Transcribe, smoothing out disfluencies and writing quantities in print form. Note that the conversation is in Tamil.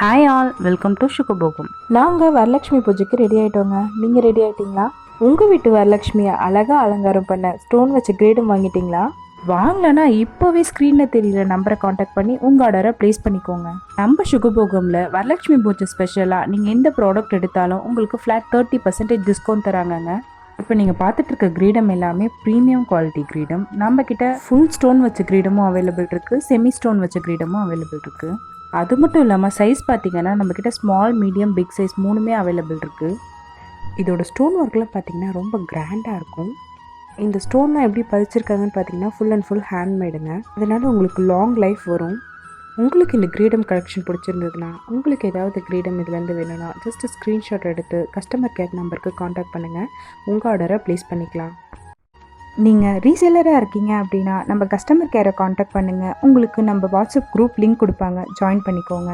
Hi all, welcome to Sugabogam. நாங்கள் வரலட்சுமி பூஜைக்கு ரெடி ஆகிட்டோங்க. நீங்கள் ரெடி ஆகிட்டீங்களா? உங்கள் வீட்டு வரலட்சுமியை அழகாக அலங்காரம் பண்ண ஸ்டோன் வச்ச கிரேடும் வாங்கிட்டீங்களா? வாங்கலன்னா இப்போவே ஸ்க்ரீனில் தெரியுற நம்பரை காண்டாக்ட் பண்ணி உங்கள் ஆர்டரை ப்ளேஸ் பண்ணிக்கோங்க. நம்ம சுகபோகமில் வரலட்சுமி பூஜை ஸ்பெஷலாக நீங்கள் எந்த ப்ராடக்ட் எடுத்தாலும் உங்களுக்கு ஃப்ளாட் 30% டிஸ்கவுண்ட் தராங்கங்க. இப்போ நீங்கள் பார்த்துட்டு இருக்க கிரீடம் எல்லாமே ப்ரீமியம் குவாலிட்டி கிரீடம். நம்மக்கிட்ட ஃபுல் ஸ்டோன் வச்ச கிரீடமும் அவைலபிள் இருக்குது, செமி ஸ்டோன் வச்ச கிரீடமும் அவைலபிள் இருக்குது. அது மட்டும் இல்லாமல் சைஸ் பார்த்திங்கன்னா நம்மக்கிட்ட ஸ்மால், மீடியம், பிக் சைஸ் மூணுமே அவைலபிள் இருக்குது. இதோட ஸ்டோன் ஒர்க்லாம் பார்த்திங்கன்னா ரொம்ப கிராண்டாக இருக்கும். இந்த ஸ்டோன்லாம் எப்படி பதிச்சிருக்காங்கன்னு பார்த்தீங்கன்னா ஃபுல் அண்ட் ஃபுல் ஹேண்ட்மேடுங்க. அதனால் உங்களுக்கு லாங் லைஃப் வரும். உங்களுக்கு இந்த கிரீடம் கலெக்ஷன் பிடிச்சிருந்ததுன்னா, உங்களுக்கு ஏதாவது கிரீடம் இதுலேருந்து வேணும்னா ஜஸ்ட் ஸ்க்ரீன்ஷாட் எடுத்து கஸ்டமர் கேர் நம்பருக்கு காண்டாக்ட் பண்ணுங்கள். உங்கள் ஆர்டரை ப்ளேஸ் பண்ணிக்கலாம். நீங்கள் ரீசேலராக இருக்கீங்க அப்படின்னா நம்ம கஸ்டமர் கேரை காண்டாக்ட் பண்ணுங்கள். உங்களுக்கு நம்ம வாட்ஸ்அப் குரூப் லிங்க் கொடுப்பாங்க, ஜாயின் பண்ணிக்கோங்க.